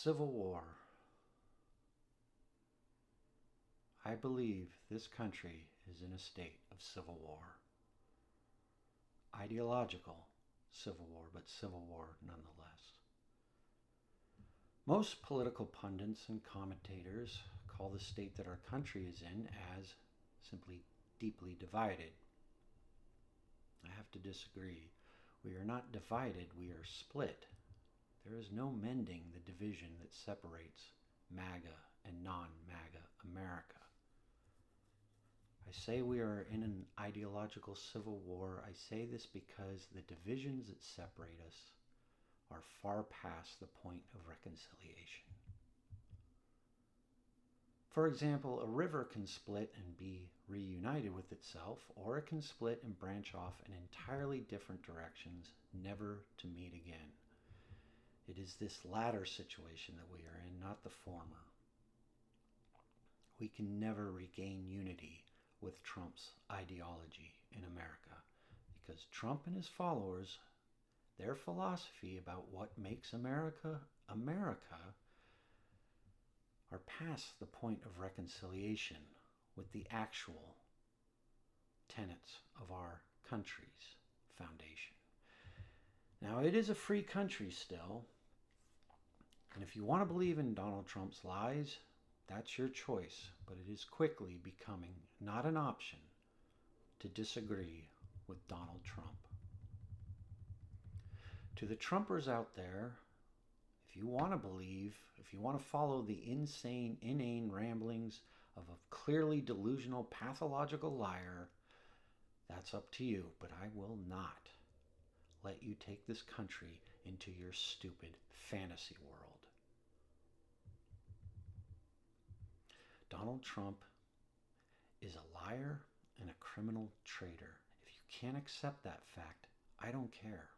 Civil War. I believe this country is in a state of civil war. Ideological civil war, but civil war nonetheless. Most political pundits and commentators call the state that our country is in as simply deeply divided. I have to disagree. We are not divided, we are split. There is no mending the division that separates MAGA and non-MAGA America. I say we are in an ideological civil war. I say this because the divisions that separate us are far past the point of reconciliation. For example, a river can split and be reunited with itself, or it can split and branch off in entirely different directions, never to meet again. It is this latter situation that we are in, not the former. We can never regain unity with Trump's ideology in America, because Trump and his followers, their philosophy about what makes America America, are past the point of reconciliation with the actual tenets of our country's foundation. Now, it is a free country still, and if you want to believe in Donald Trump's lies, that's your choice, but it is quickly becoming not an option to disagree with Donald Trump. To the Trumpers out there, if you want to believe, if you want to follow the insane, inane ramblings of a clearly delusional, pathological liar, that's up to you, but I will not let you take this country into your stupid fantasy world. Donald Trump is a liar and a criminal traitor. If you can't accept that fact, I don't care.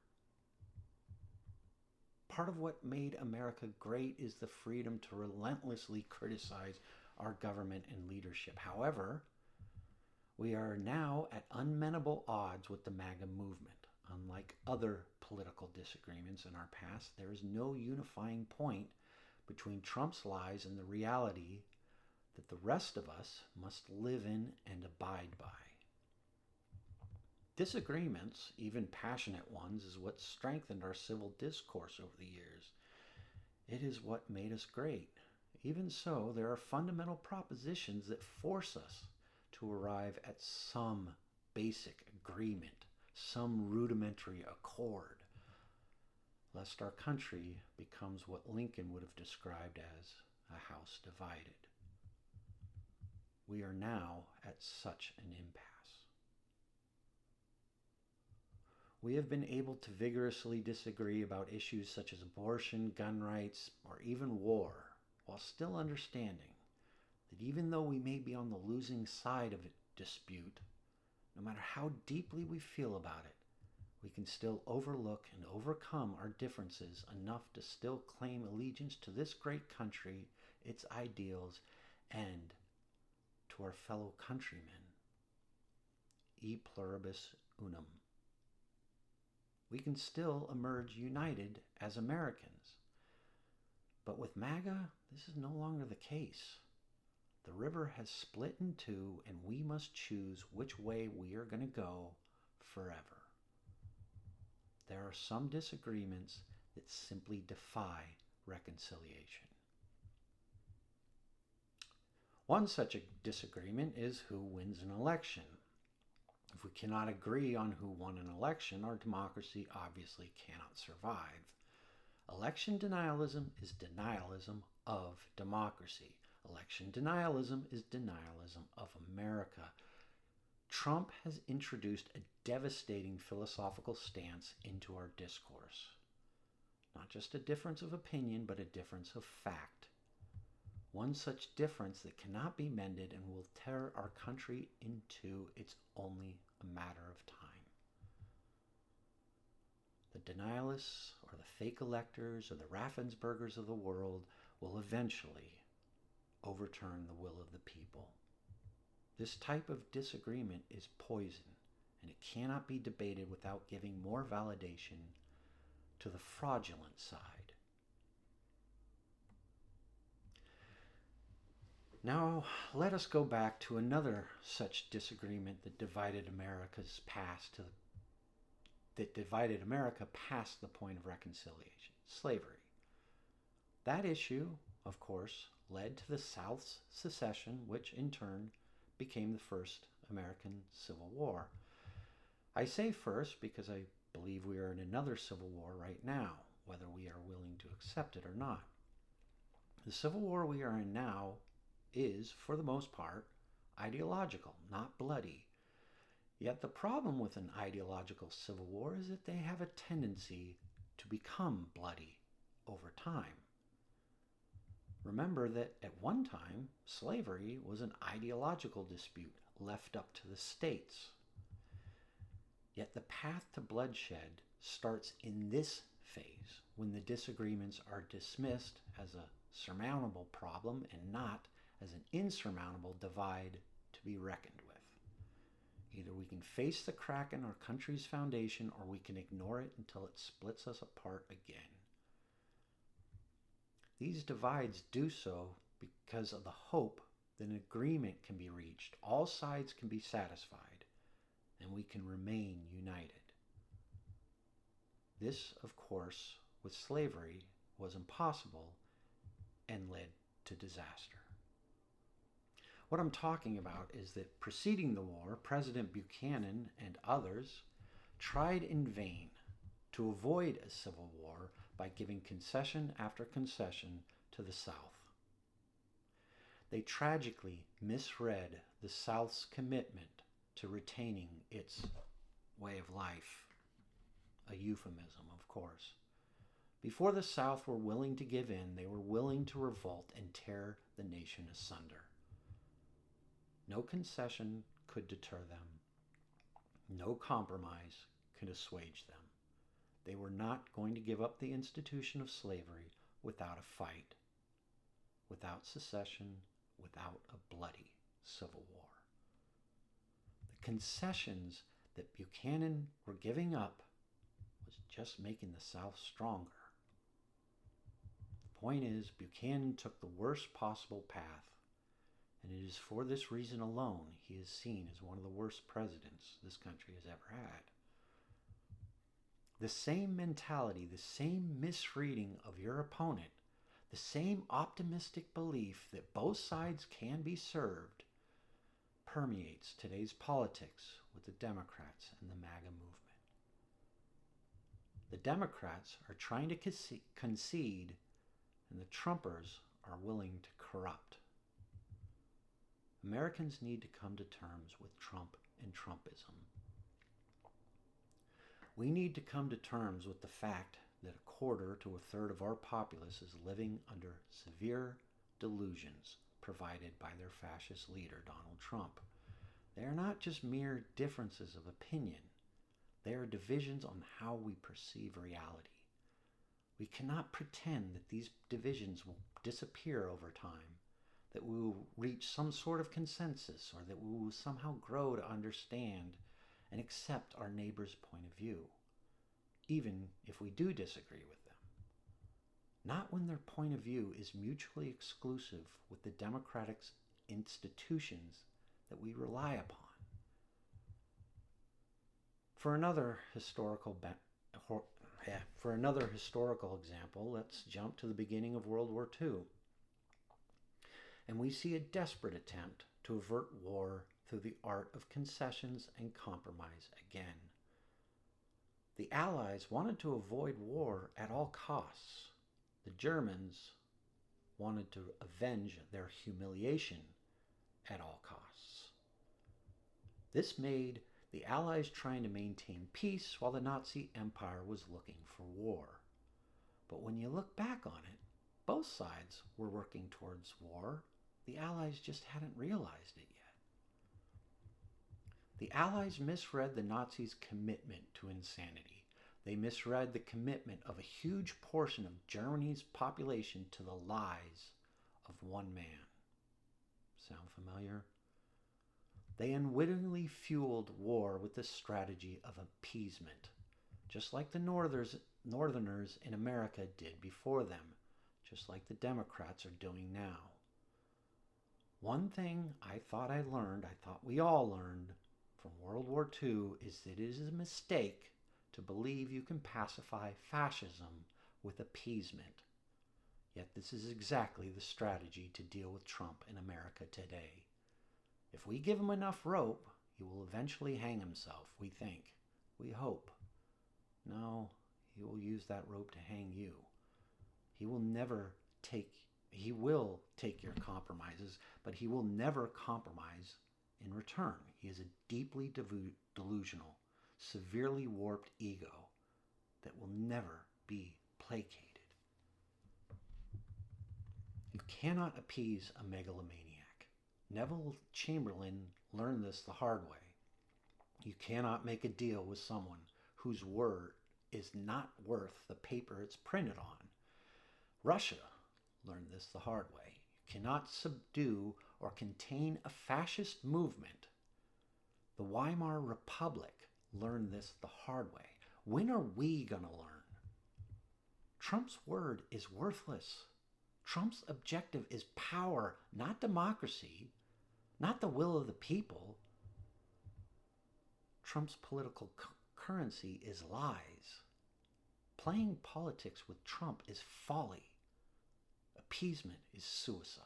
Part of what made America great is the freedom to relentlessly criticize our government and leadership. However, we are now at unmenable odds with the MAGA movement. Unlike other political disagreements in our past, there is no unifying point between Trump's lies and the reality that the rest of us must live in and abide by. Disagreements, even passionate ones, is what strengthened our civil discourse over the years. It is what made us great. Even so, there are fundamental propositions that force us to arrive at some basic agreement, some rudimentary accord, lest our country becomes what Lincoln would have described as a house divided. We are now at such an impasse. We have been able to vigorously disagree about issues such as abortion, gun rights, or even war, while still understanding that even though we may be on the losing side of a dispute, no matter how deeply we feel about it, we can still overlook and overcome our differences enough to still claim allegiance to this great country, its ideals, and to our fellow countrymen. E pluribus unum. We can still emerge united as Americans. But with MAGA, this is no longer the case. The river has split in two, and we must choose which way we are going to go forever. There are some disagreements that simply defy reconciliation. One such a disagreement is who wins an election. If we cannot agree on who won an election, our democracy obviously cannot survive. Election denialism is denialism of democracy. Election denialism is denialism of America. Trump has introduced a devastating philosophical stance into our discourse. Not just a difference of opinion, but a difference of fact. One such difference that cannot be mended and will tear our country into it's only a matter of time. The denialists or the fake electors or the Raffenspergers of the world will eventually overturn the will of the people. This type of disagreement is poison, and it cannot be debated without giving more validation to the fraudulent side. Now, let us go back to another such disagreement that divided America past the point of reconciliation: slavery. That issue, of course, led to the South's secession, which in turn became the first American Civil War. I say first because I believe we are in another civil war right now, whether we are willing to accept it or not. The civil war we are in now is, for the most part, ideological, not bloody. Yet the problem with an ideological civil war is that they have a tendency to become bloody over time. Remember that at one time, slavery was an ideological dispute left up to the states. Yet the path to bloodshed starts in this phase, when the disagreements are dismissed as a surmountable problem and not as an insurmountable divide to be reckoned with. Either we can face the crack in our country's foundation, or we can ignore it until it splits us apart again. These divides do so because of the hope that an agreement can be reached, all sides can be satisfied, and we can remain united. This, of course, with slavery was impossible and led to disaster. What I'm talking about is that preceding the war, President Buchanan and others tried in vain to avoid a civil war by giving concession after concession to the South. They tragically misread the South's commitment to retaining its way of life, a euphemism, of course. Before the South were willing to give in, they were willing to revolt and tear the nation asunder. No concession could deter them. No compromise could assuage them. They were not going to give up the institution of slavery without a fight, without secession, without a bloody civil war. The concessions that Buchanan were giving up was just making the South stronger. The point is, Buchanan took the worst possible path, and it is for this reason alone he is seen as one of the worst presidents this country has ever had. The same mentality, the same misreading of your opponent, the same optimistic belief that both sides can be served permeates today's politics with the Democrats and the MAGA movement. The Democrats are trying to concede, and the Trumpers are willing to corrupt. Americans need to come to terms with Trump and Trumpism. We need to come to terms with the fact that a quarter to a third of our populace is living under severe delusions provided by their fascist leader, Donald Trump. They are not just mere differences of opinion. They are divisions on how we perceive reality. We cannot pretend that these divisions will disappear over time, that we will reach some sort of consensus, or that we will somehow grow to understand and accept our neighbor's point of view, even if we do disagree with them. Not when their point of view is mutually exclusive with the democratic institutions that we rely upon. For another historical example, let's jump to the beginning of World War II. And we see a desperate attempt to avert war through the art of concessions and compromise again. The Allies wanted to avoid war at all costs. The Germans wanted to avenge their humiliation at all costs. This made the Allies trying to maintain peace while the Nazi Empire was looking for war. But when you look back on it, both sides were working towards war. The Allies just hadn't realized it yet. The Allies misread the Nazis' commitment to insanity. They misread the commitment of a huge portion of Germany's population to the lies of one man. Sound familiar? They unwittingly fueled war with the strategy of appeasement, just like the Northerners in America did before them, just like the Democrats are doing now. One thing I thought I learned, I thought we all learned from World War II, is that it is a mistake to believe you can pacify fascism with appeasement. Yet this is exactly the strategy to deal with Trump in America today. If we give him enough rope, he will eventually hang himself, we think. We hope. No, he will use that rope to hang you. He will take your compromises, but he will never compromise in return. He is a deeply delusional, severely warped ego that will never be placated. You cannot appease a megalomaniac. Neville Chamberlain learned this the hard way. You cannot make a deal with someone whose word is not worth the paper it's printed on. Russia learned this the hard way. You cannot subdue or contain a fascist movement. The Weimar Republic learned this the hard way. When are we going to learn? Trump's word is worthless. Trump's objective is power, not democracy, not the will of the people. Trump's political currency is lies. Playing politics with Trump is folly. Appeasement is suicide.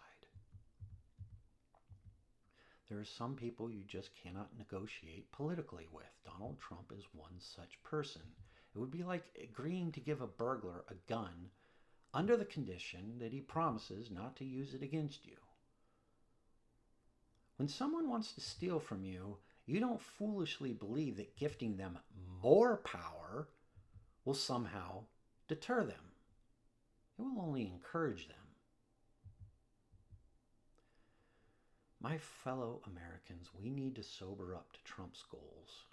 There are some people you just cannot negotiate politically with. Donald Trump is one such person. It would be like agreeing to give a burglar a gun under the condition that he promises not to use it against you. When someone wants to steal from you, you don't foolishly believe that gifting them more power will somehow deter them. It will only encourage them. My fellow Americans, we need to sober up to Trump's goals.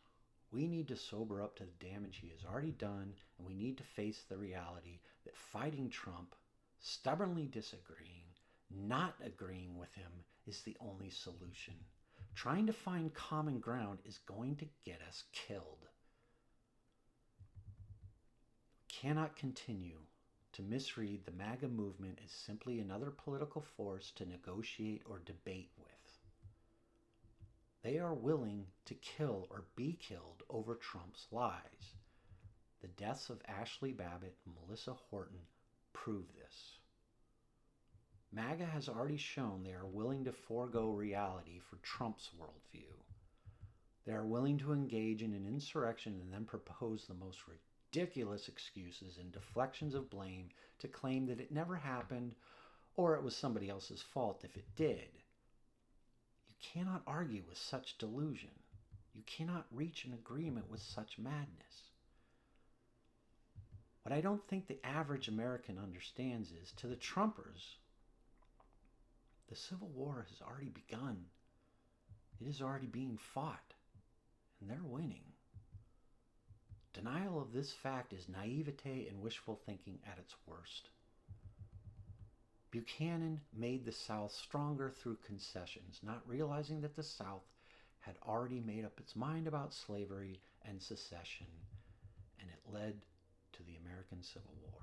We need to sober up to the damage he has already done, and we need to face the reality that fighting Trump, stubbornly disagreeing, not agreeing with him is the only solution. Trying to find common ground is going to get us killed. We cannot continue to misread the MAGA movement as simply another political force to negotiate or debate with. They are willing to kill or be killed over Trump's lies. The deaths of Ashley Babbitt and Melissa Horton prove this. MAGA has already shown they are willing to forego reality for Trump's worldview. They are willing to engage in an insurrection and then propose the most ridiculous excuses and deflections of blame to claim that it never happened or it was somebody else's fault if it did. You cannot argue with such delusion. You cannot reach an agreement with such madness. What I don't think the average American understands is, to the Trumpers, the Civil War has already begun. It is already being fought, and they're winning. Denial of this fact is naivete and wishful thinking at its worst. Buchanan made the South stronger through concessions, not realizing that the South had already made up its mind about slavery and secession, and it led to the American Civil War.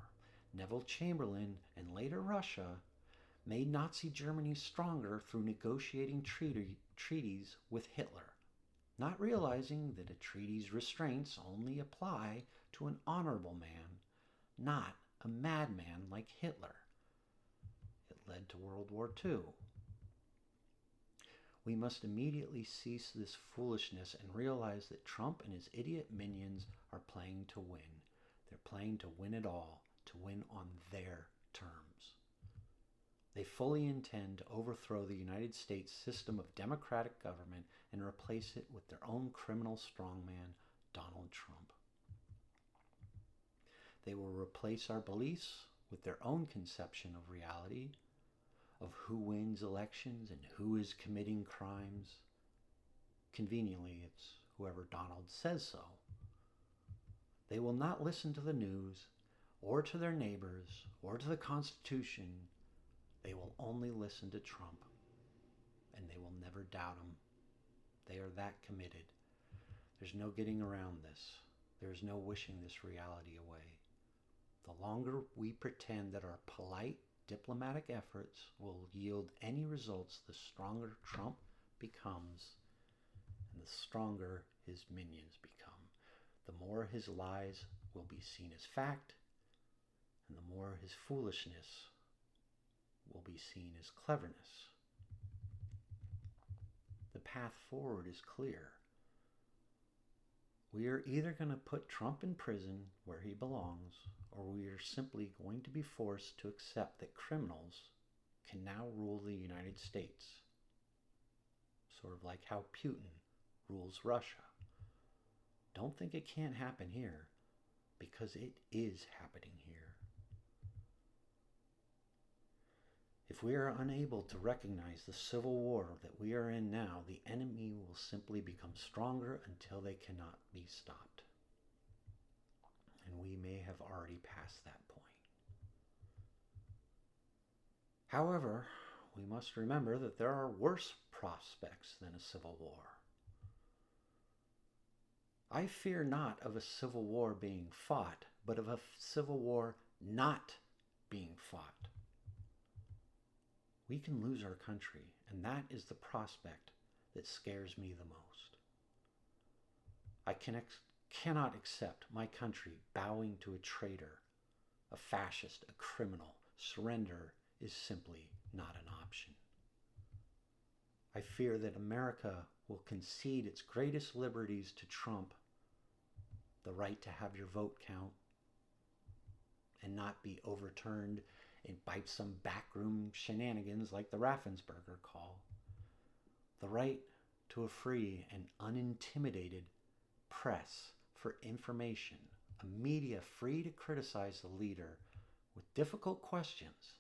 Neville Chamberlain and later Russia made Nazi Germany stronger through negotiating treaties with Hitler, not realizing that a treaty's restraints only apply to an honorable man, not a madman like Hitler. It led to World War II. We must immediately cease this foolishness and realize that Trump and his idiot minions are playing to win. They're playing to win it all, to win on their terms. They fully intend to overthrow the United States system of democratic government and replace it with their own criminal strongman, Donald Trump. They will replace our beliefs with their own conception of reality, of who wins elections and who is committing crimes. Conveniently, it's whoever Donald says so. They will not listen to the news, or to their neighbors, or to the Constitution. They will only listen to Trump, and they will never doubt him. They are that committed. There's no getting around this. There's no wishing this reality away. The longer we pretend that our polite, diplomatic efforts will yield any results, the stronger Trump becomes and the stronger his minions become. The more his lies will be seen as fact, and the more his foolishness will be seen as cleverness. The path forward is clear. We are either going to put Trump in prison where he belongs, or we are simply going to be forced to accept that criminals can now rule the United States. Sort of like how Putin rules Russia. Don't think it can't happen here, because it is happening here. If we are unable to recognize the civil war that we are in now, the enemy will simply become stronger until they cannot be stopped. And we may have already passed that point. However, we must remember that there are worse prospects than a civil war. I fear not of a civil war being fought, but of a civil war not being fought. We can lose our country, and that is the prospect that scares me the most. I cannot accept my country bowing to a traitor, a fascist, a criminal. Surrender is simply not an option. I fear that America will concede its greatest liberties to Trump, the right to have your vote count, and not be overturned by some backroom shenanigans like the Raffensperger call. The right to a free and unintimidated press for information, a media free to criticize the leader with difficult questions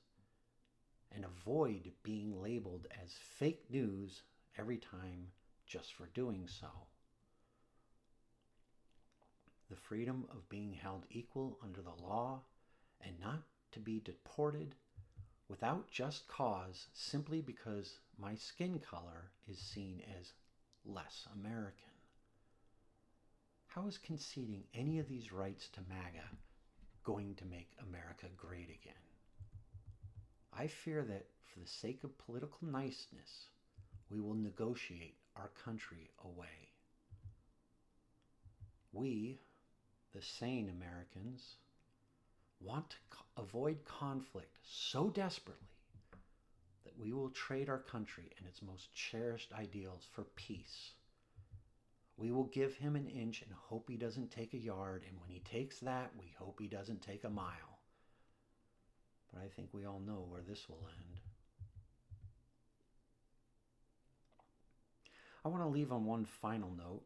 and avoid being labeled as fake news every time just for doing so. The freedom of being held equal under the law and not to be deported without just cause simply because my skin color is seen as less American. How is conceding any of these rights to MAGA going to make America great again? I fear that for the sake of political niceness, we will negotiate our country away. We, the sane Americans, want to avoid conflict so desperately that we will trade our country and its most cherished ideals for peace. We will give him an inch and hope he doesn't take a yard, and when he takes that, we hope he doesn't take a mile. But I think we all know where this will end. I want to leave on one final note.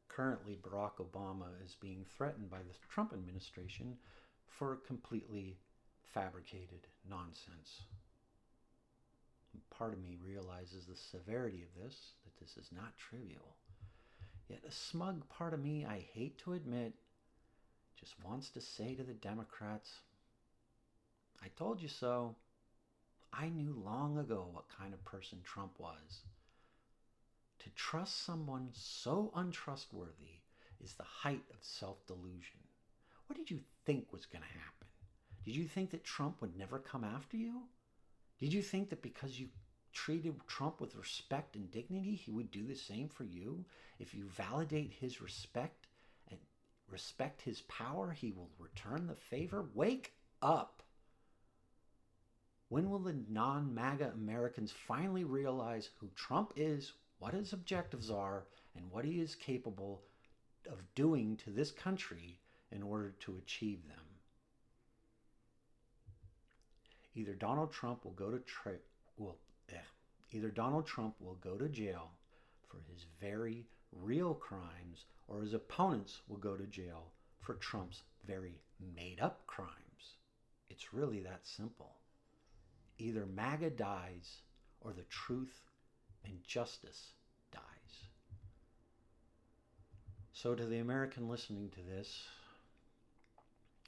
Currently, Barack Obama is being threatened by the Trump administration for completely fabricated nonsense. Part of me realizes the severity of this, that this is not trivial. Yet a smug part of me, I hate to admit, just wants to say to the Democrats, I told you so. I knew long ago what kind of person Trump was. To trust someone so untrustworthy is the height of self-delusion. What did you think was going to happen? Did you think that Trump would never come after you? Did you think that because you treated Trump with respect and dignity, he would do the same for you? If you validate his respect and respect his power, he will return the favor? Wake up! When will the non-MAGA Americans finally realize who Trump is, what his objectives are, and what he is capable of doing to this country in order to achieve them? Either Donald Trump will go to jail for his very real crimes, or his opponents will go to jail for Trump's very made-up crimes. It's really that simple. Either MAGA dies, or the truth and justice dies. So to the American listening to this,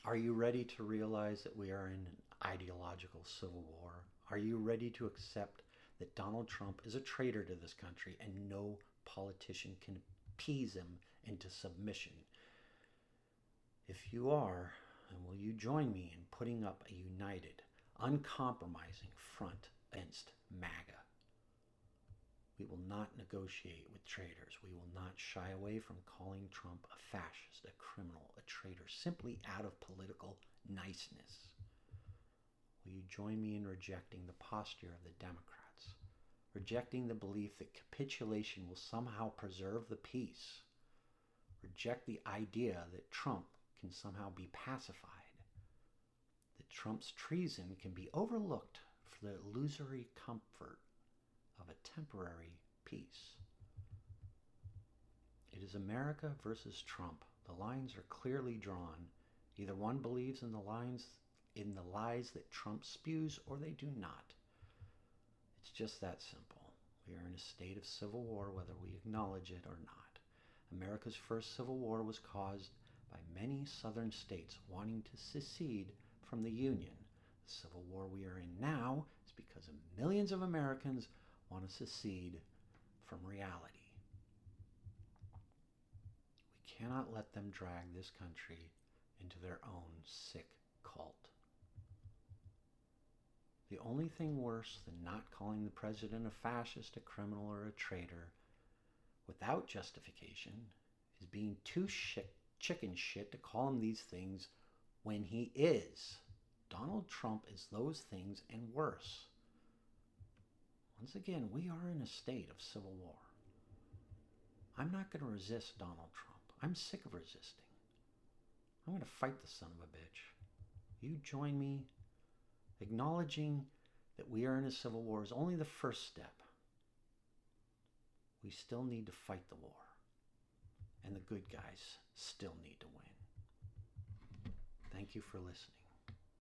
are you ready to realize that we are in an ideological civil war? Are you ready to accept that Donald Trump is a traitor to this country and no politician can appease him into submission? If you are, then will you join me in putting up a united, uncompromising front against MAGA. We will not negotiate with traitors. We will not shy away from calling Trump a fascist, a criminal, a traitor, simply out of political niceness. Will you join me in rejecting the posture of the Democrats, rejecting the belief that capitulation will somehow preserve the peace, reject the idea that Trump can somehow be pacified, that Trump's treason can be overlooked for the illusory comfort of a temporary peace? It is America versus Trump. The lines are clearly drawn. Either one believes in the lies that Trump spews, or they do not. It's just that simple. We are in a state of civil war, whether we acknowledge it or not. America's first civil war was caused by many southern states wanting to secede from the Union. The civil war we are in now is because millions of Americans want to secede from reality. We cannot let them drag this country into their own sick cult. The only thing worse than not calling the president a fascist, a criminal, or a traitor without justification is being too chicken shit to call him these things when he is. Donald Trump is those things and worse. Once again, we are in a state of civil war. I'm not going to resist Donald Trump. I'm sick of resisting. I'm going to fight the son of a bitch. You join me. Acknowledging that we are in a civil war is only the first step. We still need to fight the war. And the good guys still need to win. Thank you for listening.